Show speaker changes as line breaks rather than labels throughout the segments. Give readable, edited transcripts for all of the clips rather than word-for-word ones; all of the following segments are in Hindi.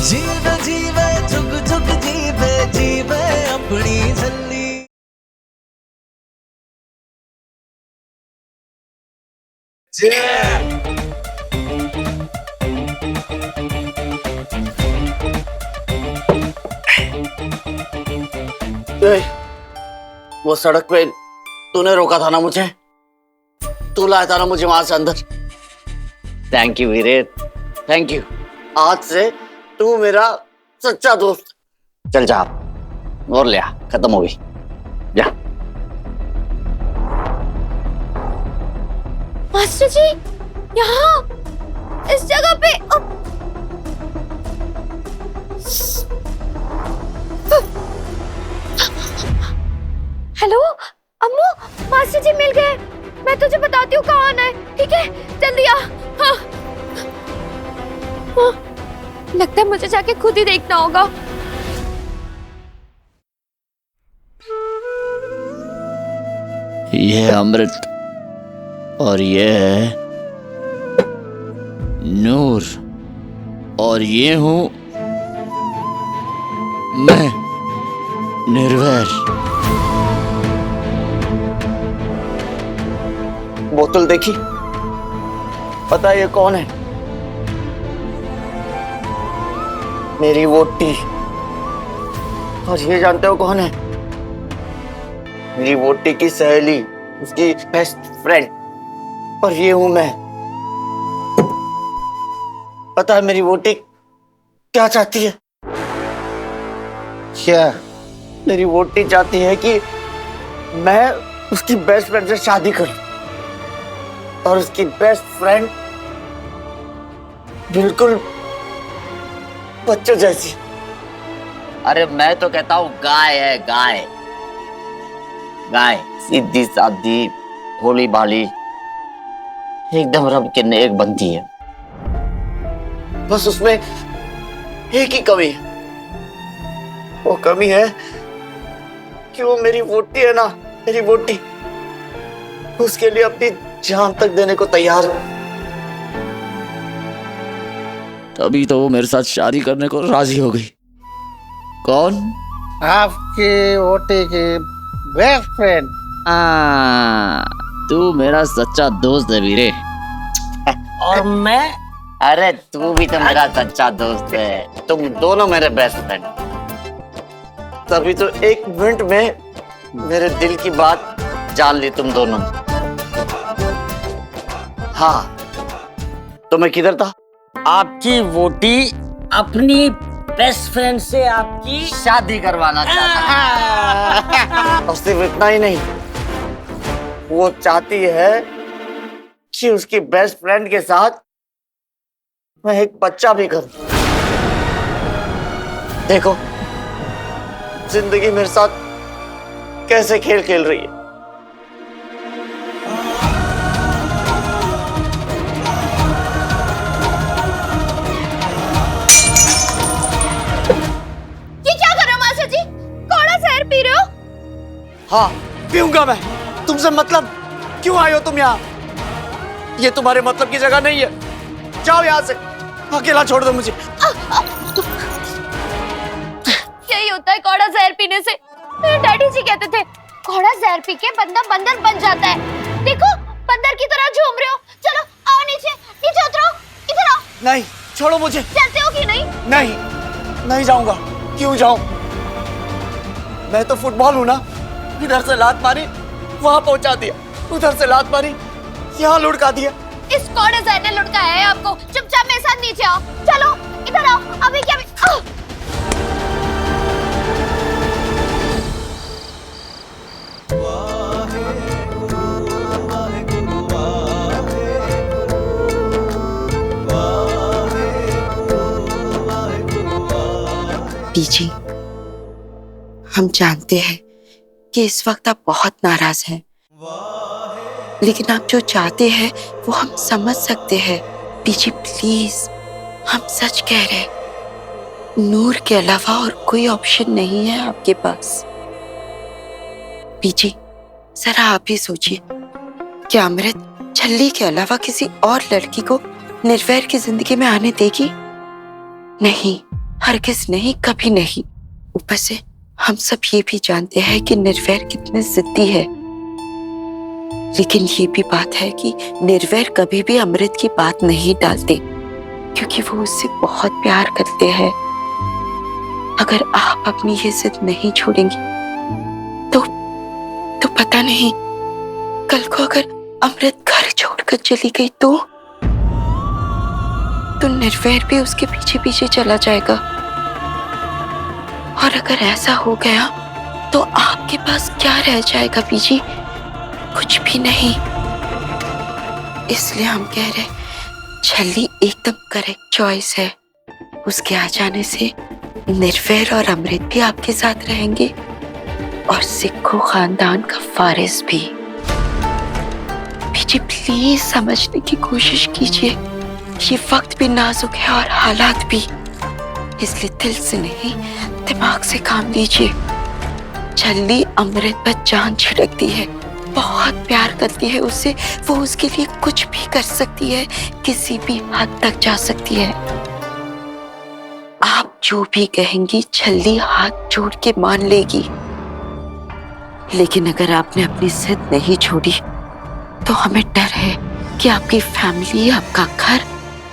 जीवे जीवे झुक झुक जीवे जीवे अपनी झल्ली।
वो सड़क पे तूने रोका था ना मुझे, तू लाया था ना मुझे वहां से अंदर। थैंक यू वीरे, थैंक यू। आज से तू मेरा सच्चा दोस्त। चल जा और ले आ, खत्म हो गई, जा।
मास्टर जी, यहाँ इस जगह पे हेलो अम्मू, मास्टर जी मिल गए। मैं तुझे बताती हूँ कहाँ आना है, ठीक है? जल्दी आ। हाँ। हाँ। लगता है मुझे जाके खुद ही देखना होगा।
ये है अमृत और ये है नूर और ये हूं मैं, निर्वैर। बोतल देखी? पता है ये कौन है? मेरी वोटी। और ये जानते हो कौन है? मेरी वोटी की सहेली, उसकी बेस्ट फ्रेंड। और ये हूं मैं। पता है मेरी वोटी क्या चाहती है? क्या? मेरी वोटी चाहती है कि मैं उसकी बेस्ट फ्रेंड से शादी करूं और उसकी बेस्ट फ्रेंड बिल्कुल बच्चों जैसी। अरे मैं तो कहता हूँ गाय है, गाय। गाय सीधी सादी, भोली भाली, एकदम रब के नेक बनती है। बस उसमें एक ही कमी है। वो कमी है कि वो मेरी वोटी है ना, मेरी वोटी, उसके लिए अपनी जान तक देने को तैयार है। तभी तो वो मेरे साथ शादी करने को राजी हो गई। कौन?
आपकी वोटी की बेस्ट फ्रेंड।
तू मेरा सच्चा दोस्त है वीरे।
और मैं?
अरे तू भी तो मेरा सच्चा दोस्त है। तुम दोनों मेरे बेस्ट फ्रेंड। तभी तो एक मिनट में मेरे दिल की बात जान ली तुम दोनों। हाँ, तो मैं किधर था?
आपकी वोटी अपनी बेस्ट फ्रेंड से आपकी
शादी करवाना चाहता। और सिर्फ इतना ही नहीं, वो चाहती है कि उसकी बेस्ट फ्रेंड के साथ मैं एक बच्चा भी करूं। देखो जिंदगी मेरे साथ कैसे खेल खेल रही है।
ये क्या कर रहे हो मास्टर जी? कौड़ा जहर पी रहे हो?
हाँ पीऊंगा मैं। तुमसे मतलब क्यों आए हो तुम यहाँ? ये तुम्हारे मतलब की जगह नहीं है। जाओ यहाँ से, अकेला छोड़ दो मुझे।
यही होता है कौड़ा जहर पीने से। मेरे डैडी जी कहते थे कौड़ा जहर पी के बंदा बंदर बन जाता है। देखो बंदर की तरह झूम रहे हो। चलो आओ नीचे, नीचे उतरो, इधर आओ।
नहीं, छोड़ो मुझे।
चलते हो कि नहीं?
नहीं, नहीं जाऊंगा। क्यों जाऊं? मैं तो फुटबॉल हूं ना। इधर से लात मारी, वहां पहुंचा दिया। उधर से लात मारी, यहाँ लुढ़का दिया।
इस कौड़े जहर ने लुढ़काया है आपको। चुपचाप मेरे साथ नीचे आओ। चलो इधर आओ। अभी क्या
पीजी, हम जानते हैं कि इस वक्त आप बहुत नाराज हैं, लेकिन आप जो चाहते हैं वो हम समझ सकते हैं। पीजी प्लीज, हम सच कह रहे हैं, नूर के अलावा और कोई ऑप्शन नहीं है आपके पास। पीजी जरा आप ही सोचिए, क्या अमृत छल्ली के अलावा किसी और लड़की को निर्वैर की जिंदगी में आने देगी? नहीं, हरगिज नहीं, कभी नहीं। ऊपर से हम सब ये भी जानते हैं कि निर्वैर कितने जिद्दी है, लेकिन ये भी बात है कि निर्वैर कभी भी अमृत की बात नहीं टालते, क्योंकि वो उससे बहुत प्यार करते हैं। अगर आप अपनी ये जिद नहीं छोड़ेंगी तो पता नहीं कल को अगर अमृत घर छोड़कर चली गई तो निर्वैर भी उसके पीछे पीछे चला जाएगा। और अगर ऐसा हो गया तो आपके पास क्या रह जाएगा बीजी? कुछ भी नहीं। इसलिए हम कह रहे छल्ली एकदम करेक्ट चॉइस है। उसके आ जाने से निर्वैर और अमृत भी आपके साथ रहेंगे और सिखों खानदान का वारिस भी। बीजी प्लीज समझने की कोशिश कीजिए, ये वक्त भी नाजुक है और हालात भी, इसलिए दिल से नहीं दिमाग से काम लीजिए। छल्ली अमृत पर जान छिड़कती है, बहुत प्यार करती है उससे, वो उसके लिए कुछ भी कर सकती है, किसी भी हद तक जा सकती है। आप जो भी कहेंगी छल्ली हाथ जोड़ के मान लेगी। लेकिन अगर आपने अपनी जिद नहीं छोड़ी तो हमें डर है कि आपकी फैमिली, आपका घर,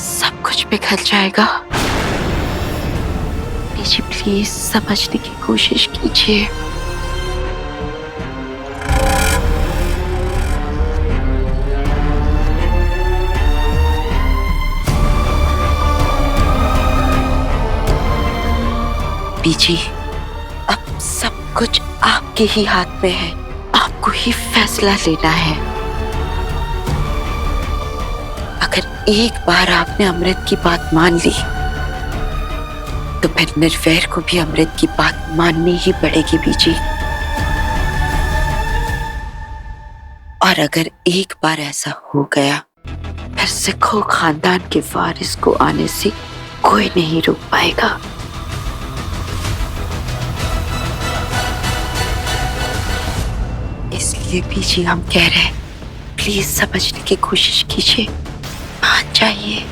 सब कुछ बिखर जाएगा। बीजी प्लीज समझने की कोशिश कीजिए। बीजी, अब सब कुछ आपके ही हाथ में है, आपको ही फैसला लेना है। अगर एक बार आपने अमृत की बात मान ली तो फिर निर्वैर को भी अमृत की बात माननी ही पड़ेगी बीजी। और अगर एक बार ऐसा हो गया फिर सिखों खानदान के वारिस को आने से कोई नहीं रोक पाएगा। इसलिए बीजी हम कह रहे हैं प्लीज समझने की कोशिश कीजिए, मान जाइए।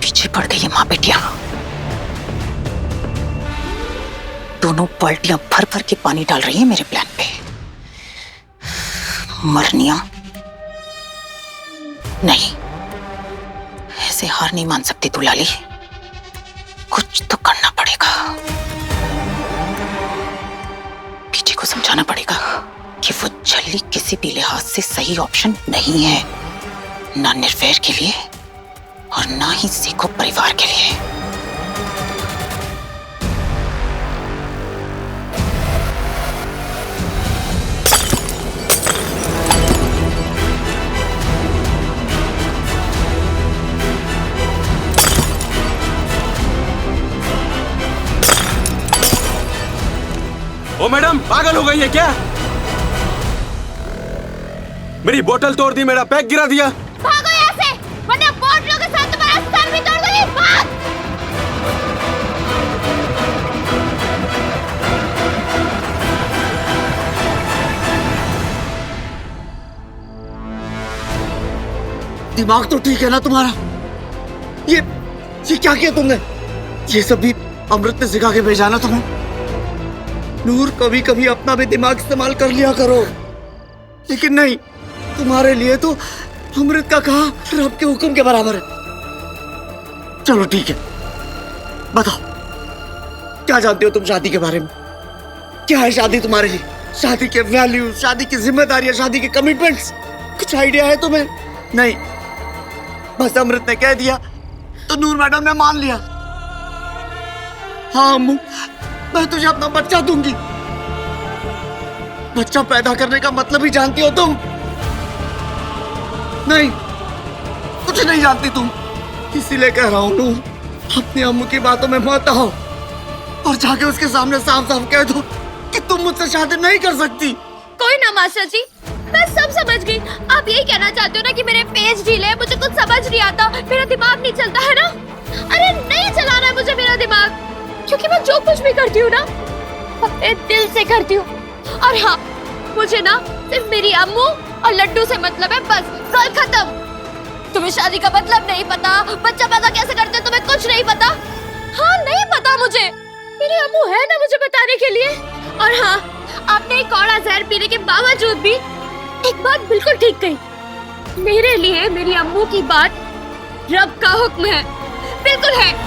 पीछे पड़ गई है माँ बेटियां, दोनों बाल्टियां भर भर के पानी डाल रही हैं मेरे प्लान पे। मरनिया नहीं, ऐसे हार नहीं मान सकती तू लाली, कुछ तो करना पड़ेगा। पीछे को समझाना पड़ेगा कि वो छल्ली किसी भी लिहाज से सही ऑप्शन नहीं है, ना निर्वैर के लिए और ना ही सिखों परिवार के लिए।
ओ मैडम, पागल हो गई है क्या? मेरी बोतल तोड़ दी, मेरा पैक गिरा दिया।
भागो यहाँ से, वरना बोतलों के साथ तुम्हारा सर भी तोड़ दूंगी। भाग!
दिमाग तो ठीक है ना तुम्हारा? ये क्या किया तुमने? ये सब भी अमृत ने सिखा के भेजा ना तुम्हें? नूर, कभी कभी अपना भी दिमाग इस्तेमाल कर लिया करो। लेकिन नहीं, तुम्हारे लिए तो अमृत का कहा रब के हुक्म के बराबर है। चलो ठीक है, बताओ क्या जानते हो तुम शादी के बारे में? क्या है शादी तुम्हारे लिए? शादी के वैल्यूज, शादी की जिम्मेदारियां, शादी के कमिटमेंट्स, कुछ आइडिया है तुम्हें? नहीं, बस अमृत ने कह दिया तो नूर मैडम ने मान लिया। हाँ अम्मू, मैं तुझे अपना बच्चा दूंगी। बच्चा पैदा करने का मतलब ही जानती हो तुम? नहीं, कुछ नहीं जानती तुम। इसीलिए कह रहा हूं नूर, अपनी अम्मू की बातों में मत आओ और जाके उसके सामने साफ साफ कह दो कि तुम मुझसे शादी नहीं कर सकती।
कोई ना मास्टर जी, मैं सब समझ गई। आप यही कहना चाहते हो ना कि मेरे पेज ढीले हैं, मुझे कुछ समझ नहीं आता, मेरा दिमाग नहीं चलता है ना? अरे नहीं चलाना है मुझे मेरा दिमाग, क्योंकि मैं जो कुछ भी करती हूँ ना अपने दिल से करती हूँ। और हाँ, मुझे ना सिर्फ मेरी अम्मू और लड्डू से मतलब है, बस कल खत्म। तुम्हें शादी का मतलब नहीं पता, बच्चा पैदा कैसे करते तुम्हें कुछ नहीं पता। हाँ नहीं पता मुझे, मेरे अम्मू है ना मुझे बताने के लिए। और हाँ, आपने एक कौड़ा जहर पीने के बावजूद भी एक बात बिल्कुल ठीक कही, मेरे लिए मेरी अम्मू की बात रब का हुक्म है, बिल्कुल है।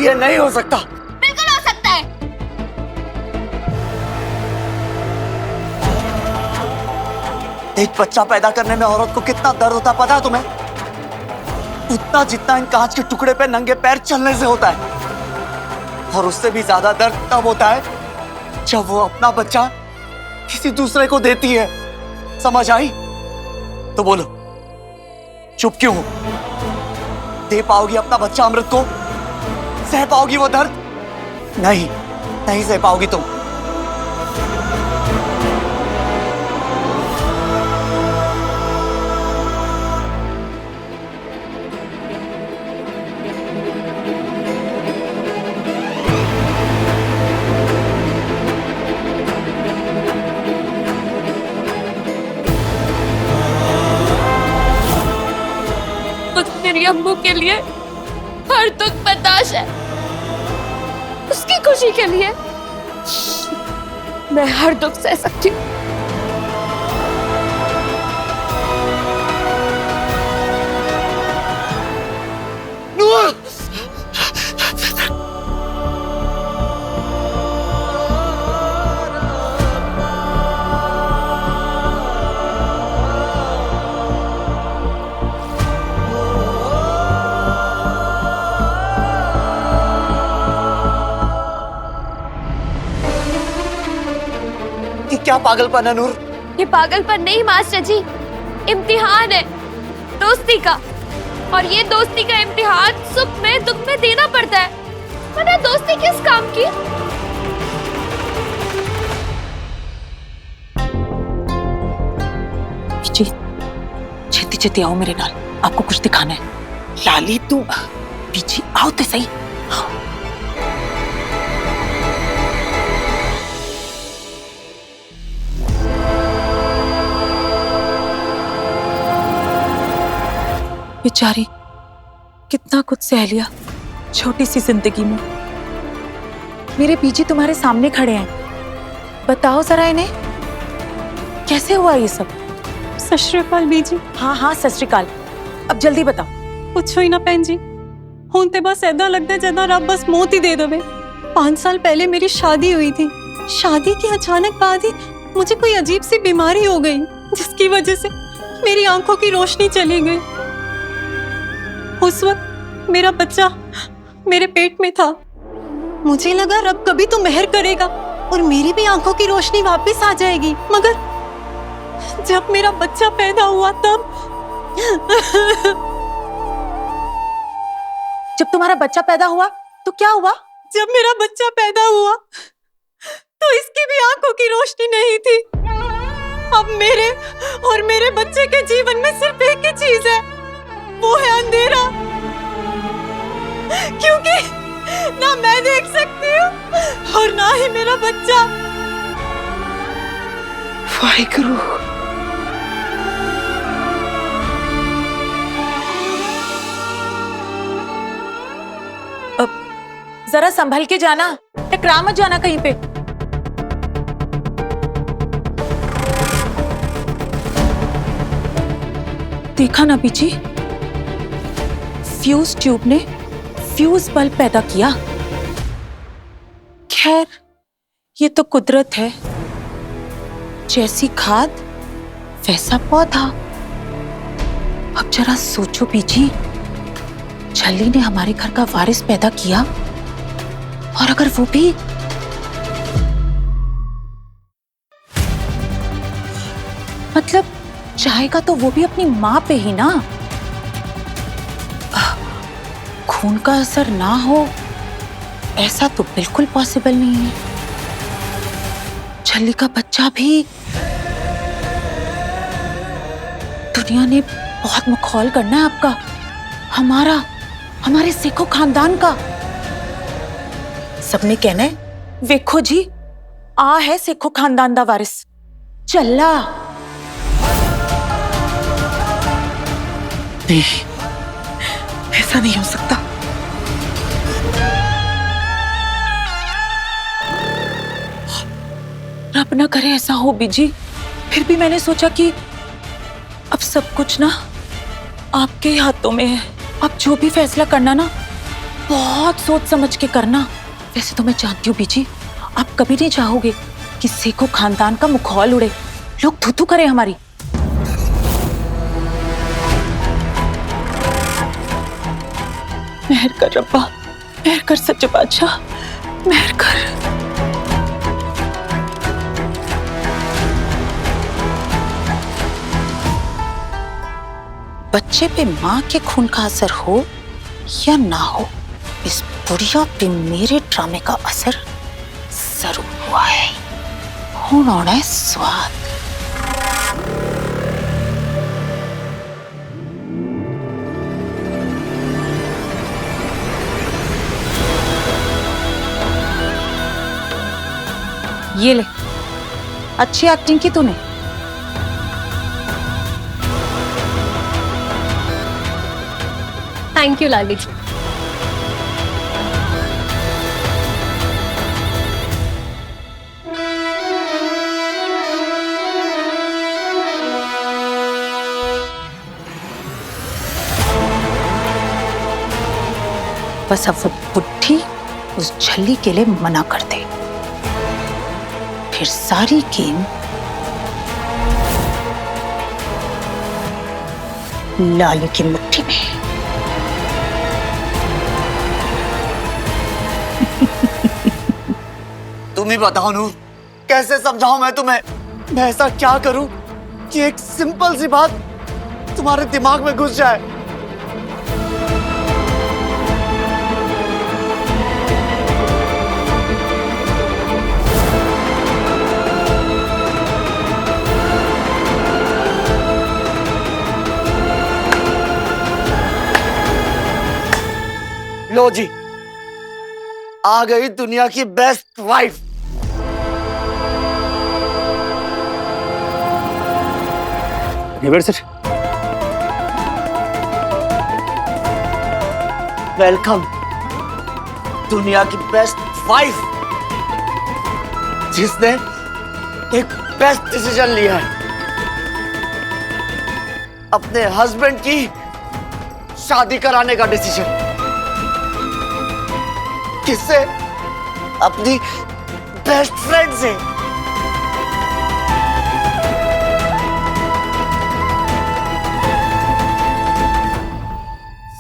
ये नहीं हो सकता।
बिल्कुल हो सकता है।
एक बच्चा पैदा करने में औरत को कितना दर्द होता है पता है तुम्हें? उतना जितना इन कांच के टुकड़े पे नंगे पैर चलने से होता है। और उससे भी ज्यादा दर्द तब होता है जब वो अपना बच्चा किसी दूसरे को देती है। समझ आई? तो बोलो, चुप क्यों हो? दे पाओगी अपना बच्चा अमृत को? सह पाओगी वो दर्द? नहीं, नहीं सह पाओगी तुम।
मेरी अम्मू के लिए हर दुख बर्दाश्त है, उसकी खुशी के लिए मैं हर दुख सह सकती हूँ।
क्या पागलपन है नूर?
ये पागलपन नहीं मास्टर जी, इम्तिहान है दोस्ती का। और ये दोस्ती का इम्तिहान सुख में दुख में देना पड़ता है, वरना दोस्ती किस काम की।
जी, छेती छेती आओ मेरे नाल, आपको कुछ दिखाना है। लाली तू पीछे आओ तो सही। बेचारी कितना कुछ सह लिया छोटी सी जिंदगी में। मेरे बीजी तुम्हारे सामने खड़े हैं, बताओ जरा इन्हें कैसे हुआ ये सब।
सत श्री अकाल बीजी।
हाँ हाँ सत श्री अकाल, अब जल्दी बताओ।
पुछो ही ना भैन जी, हुण ते बस ऐदा लगता है जदा रब बस मौत ही दे दे। 5 साल पहले मेरी शादी हुई थी, शादी के अचानक बाद ही मुझे कोई अजीब सी बीमारी हो गई, जिसकी वजह से मेरी आंखों की रोशनी चली गई। उस वक्त मेरा बच्चा मेरे पेट में था, मुझे लगा रब कभी तो मेहर करेगा और मेरी भी आंखों की रोशनी वापस आ जाएगी। मगर जब मेरा बच्चा पैदा हुआ तब
जब तुम्हारा बच्चा पैदा हुआ तो क्या हुआ?
जब मेरा बच्चा पैदा हुआ तो इसकी भी आंखों की रोशनी नहीं थी। अब मेरे और मेरे बच्चे के जीवन में सिर्फ एक ही चीज है, वो है अंधेरा। क्योंकि ना मैं देख सकती हूँ और ना ही मेरा बच्चा।
वाहिगुरु।
अब जरा संभल के जाना, टकरा मत जाना कहीं पे। देखा ना बीजी, फ्यूज ट्यूब ने फ्यूज बल्ब पैदा किया। खैर ये तो कुदरत है, जैसी खाद वैसा पौधा। अब जरा सोचो बीजी, छल्ली ने हमारे घर का वारिस पैदा किया और अगर वो भी मतलब चाहेगा तो वो भी अपनी मां पे ही ना। खून का असर ना हो ऐसा तो बिल्कुल पॉसिबल नहीं है। छल्ली का बच्चा भी दुनिया ने बहुत मखौल करना है आपका, हमारा हमारे सिखो खानदान का। सबने कहना है वेखो जी आ है सिखो खानदान दा वारिस चल्ला।
नहीं, ऐसा नहीं हो सकता।
रब ना करे ऐसा हो बीजी। फिर भी मैंने सोचा कि अब सब कुछ ना आपके ही हाथों में है। आप जो भी फैसला करना ना बहुत सोच समझ के करना। वैसे तो मैं जानती हूँ बीजी आप कभी नहीं चाहोगे कि सिखो खानदान का मुखौल उड़े, लोग थू-थू करें हमारी। मेहर कर रब्बा, मेहर कर सच्चे बादशाह, मेहर कर। बच्चे पे माँ के खून का असर हो या ना हो, इस बुढ़िया पे मेरे ड्रामे का असर जरूर हुआ है। होना है स्वाद। ये ले, अच्छी एक्टिंग की तूने।
थैंक यू लाली जी।
बस अब वो बुढ़ी उस झल्ली के लिए मना कर दे, फिर सारी गेम लाली की मुट्ठी में।
तुम ही बताओ नूर, कैसे समझाऊं मैं तुम्हें? मैं ऐसा क्या करूं कि एक सिंपल सी बात तुम्हारे दिमाग में घुस जाए? लो जी, आ गई दुनिया की बेस्ट वाइफ। वेलकम दुनिया की बेस्ट वाइफ, जिसने एक बेस्ट डिसीजन लिया है अपने हस्बैंड की शादी कराने का डिसीजन। किससे? अपनी बेस्ट फ्रेंड से।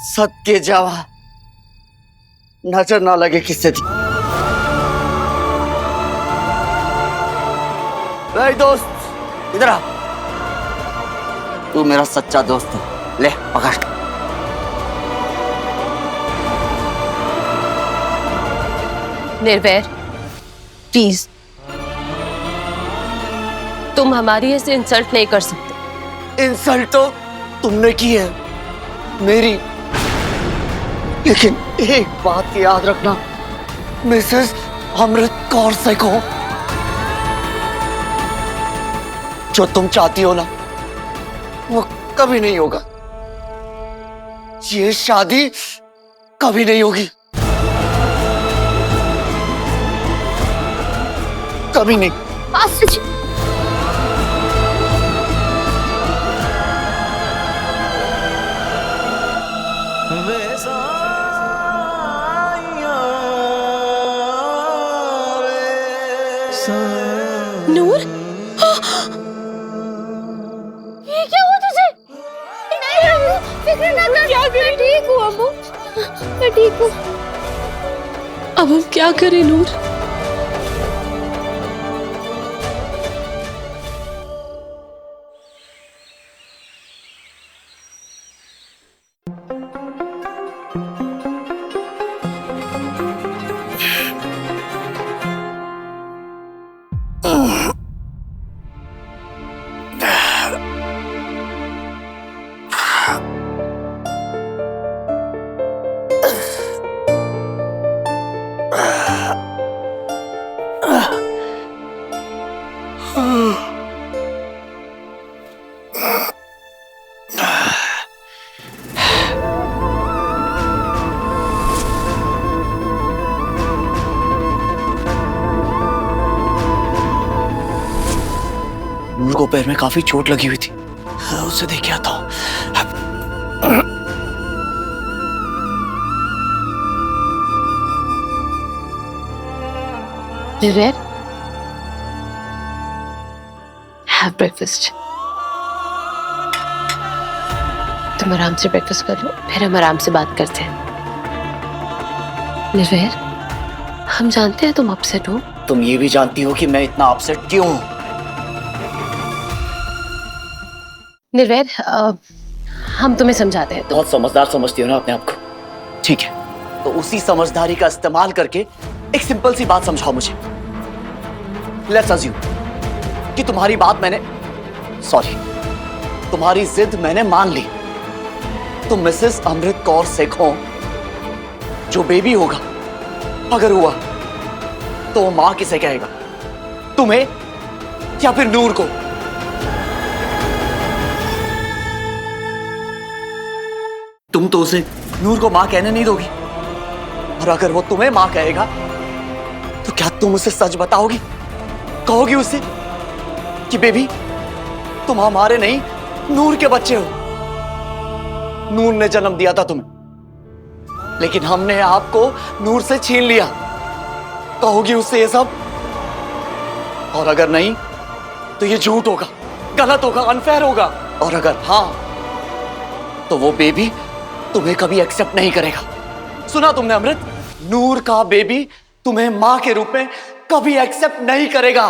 सत्य जावा, नजर ना लगे किससे थी। भाई दोस्त इधर आ,
तू मेरा सच्चा दोस्त है, ले पकड़।
निर्वैर प्लीज, तुम हमारी ऐसे इंसल्ट नहीं कर सकते।
इंसल्ट तो तुमने की है मेरी, लेकिन एक बात याद रखना, मिसेस अमृत कौर से कहो, जो तुम चाहती हो ना वो कभी नहीं होगा। ये शादी कभी नहीं होगी, कभी नहीं।
मास्टर जी, नूर, ये क्या हुआ तुझे? नहीं अम्मू, फिक्र ना कर, मैं ठीक हूँ अम्मू, मैं ठीक हूँ। अब हम क्या करें नूर?
को पैर में काफी चोट लगी हुई थी, उसे देख के आता हूँ।
निर्वैर, हैव ब्रेकफास्ट। तुम आराम से ब्रेकफास्ट कर लो, फिर हम आराम से बात करते हैं। निर्वैर, हम जानते हैं तुम अपसेट हो।
तुम ये भी जानती हो कि मैं इतना अपसेट क्यों हूं।
निर्वैर, हम तुम्हें समझाते हैं।
बहुत समझदार समझती हो ना अपने आप को। ठीक है, तो उसी समझदारी का इस्तेमाल करके एक सिंपल सी बात समझाओ मुझे। लेट्स अज्यूम कि तुम्हारी बात मैंने, सॉरी, तुम्हारी जिद मैंने मान ली। तो मिसेस अमृत कौर सेखों जो बेबी होगा, अगर हुआ तो वो मां किसे कहेगा, तुम्हें या फिर नूर को? तुम तो उसे नूर को मां कहने नहीं दोगी, और अगर वो तुम्हें मां कहेगा तो क्या तुम उसे सच बताओगी? कहोगी उसे कि बेबी तुम हमारे नहीं नूर के बच्चे हो, नूर ने जन्म दिया था तुम्हें, लेकिन हमने आपको नूर से छीन लिया। कहोगी उससे ये सब? और अगर नहीं तो ये झूठ होगा, गलत होगा, अनफेयर होगा। और अगर हाँ, तो वो बेबी तुम्हें कभी एक्सेप्ट नहीं करेगा। सुना तुमने अमृत? नूर का बेबी तुम्हें मां के रूप में कभी एक्सेप्ट नहीं करेगा।